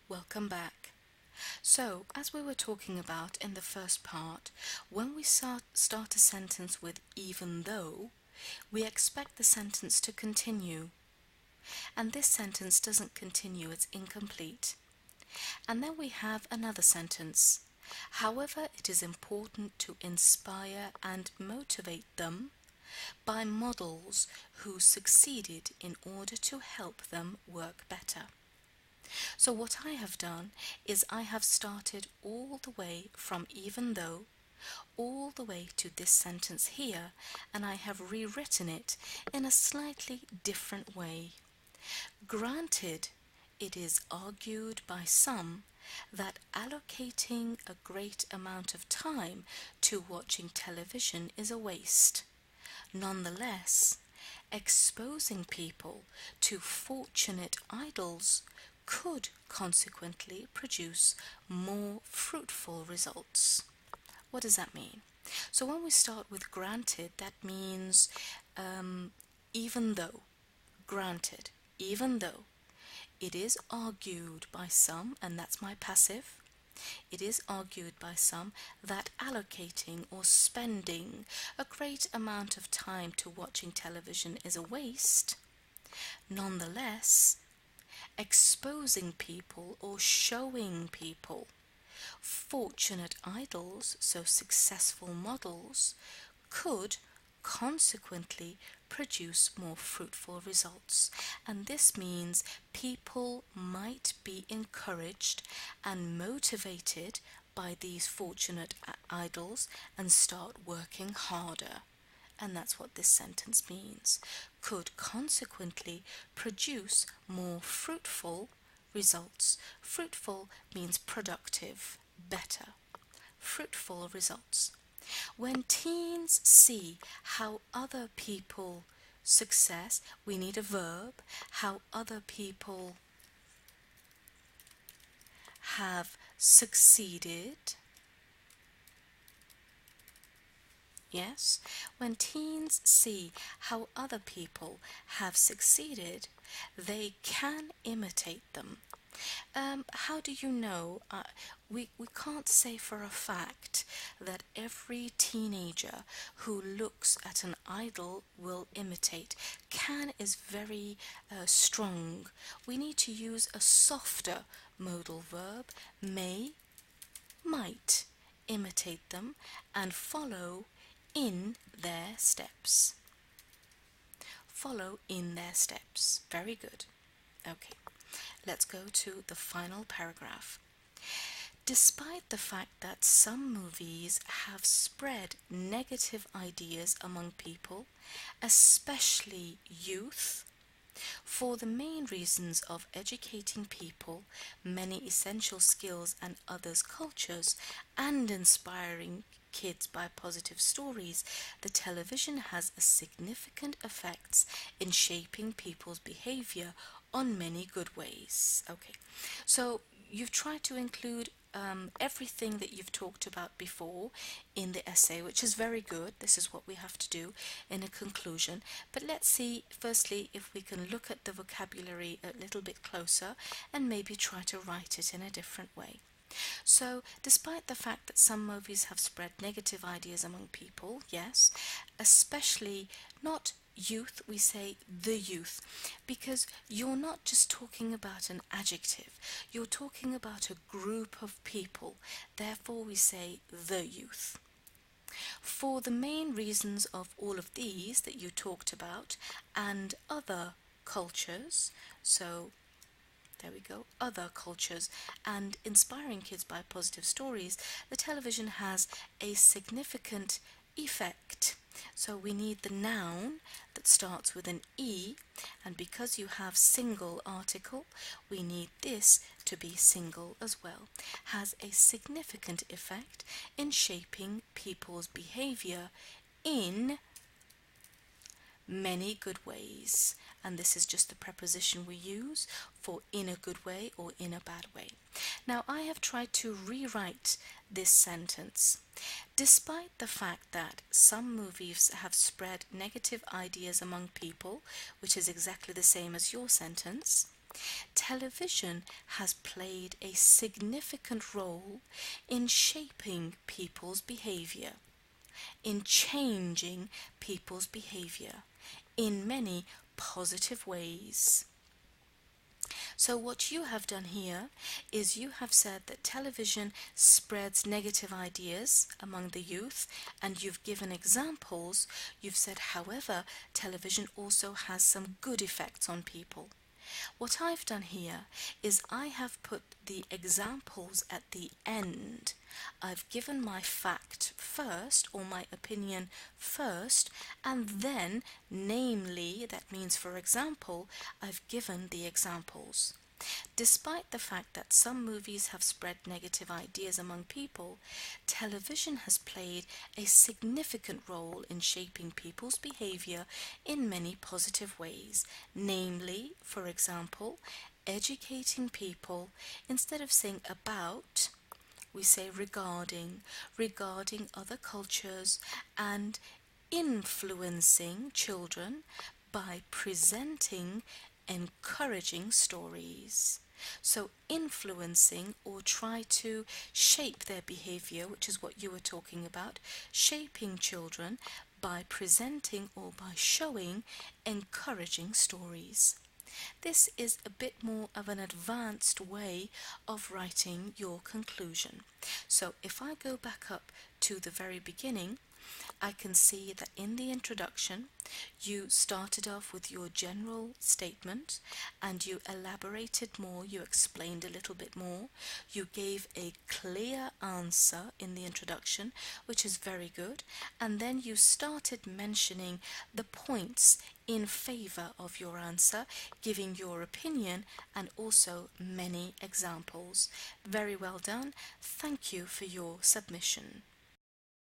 Welcome back. So, as we were talking about in the first part, when we start a sentence with even though, we expect the sentence to continue. And this sentence doesn't continue, it's incomplete. And then we have another sentence. However, it is important to inspire and motivate them by models who succeeded in order to help them work better. So what I have done is I have started all the way from even though all the way to this sentence here, and I have rewritten it in a slightly different way. Granted, it is argued by some that allocating a great amount of time to watching television is a waste. Nonetheless, exposing people to fortunate idols could consequently produce more fruitful results. What does that mean? So when we start with granted, that means even though, granted, even though it is argued by some, and that's my passive, it is argued by some that allocating or spending a great amount of time to watching television is a waste. Nonetheless, exposing people or showing people fortunate idols, so successful models, could consequently produce more fruitful results. And this means people might be encouraged and motivated by these fortunate idols and start working harder. And that's what this sentence means. Could consequently produce more fruitful results. Fruitful means productive, better. Fruitful results. When teens see how other people success, we need a verb, how other people have succeeded. Yes, when teens see how other people have succeeded, they can imitate them. How do you know? We can't say for a fact that every teenager who looks at an idol will imitate. Can is very strong. We need to use a softer modal verb, may, might, imitate them, and follow in their steps. Follow in their steps. Very good. Okay. Let's go to the final paragraph. Despite the fact that some movies have spread negative ideas among people, especially youth, for the main reasons of educating people, many essential skills and others cultures, and inspiring kids by positive stories, the television has a significant effects in shaping people's behavior on many good ways. Okay, so you've tried to include everything that you've talked about before in the essay, which is very good. This is what we have to do in a conclusion. But let's see, firstly, if we can look at the vocabulary a little bit closer and maybe try to write it in a different way. So, despite the fact that some movies have spread negative ideas among people, yes, especially not youth, we say the youth, because you're not just talking about an adjective, you're talking about a group of people, therefore we say the youth. For the main reasons of all of these that you talked about and other cultures, so there we go, other cultures, and inspiring kids by positive stories, the television has a significant effect. So we need the noun that starts with an E, and because you have single article, we need this to be single as well. Has a significant effect in shaping people's behavior in many good ways, and this is just the preposition we use for in a good way or in a bad way. Now I have tried to rewrite this sentence. Despite the fact that some movies have spread negative ideas among people, which is exactly the same as your sentence, Television has played a significant role in shaping people's behavior, in changing people's behavior in many positive ways. So, what you have done here is you have said that television spreads negative ideas among the youth, and you've given examples. You've said, however, television also has some good effects on people. What I've done here is I have put the examples at the end. I've given my fact first, or my opinion first, and then, namely, that means for example, I've given the examples. Despite the fact that some movies have spread negative ideas among people, television has played a significant role in shaping people's behavior in many positive ways, namely, for example, educating people. Instead of saying about, we say regarding other cultures, and influencing children by presenting encouraging stories. So, influencing or try to shape their behavior, which is what you were talking about, shaping children by presenting or by showing encouraging stories. This is a bit more of an advanced way of writing your conclusion. So if I go back up to the very beginning, I can see that in the introduction you started off with your general statement and you elaborated more, you explained a little bit more, you gave a clear answer in the introduction, which is very good, and then you started mentioning the points in favor of your answer, giving your opinion and also many examples. Very well done. Thank you for your submission.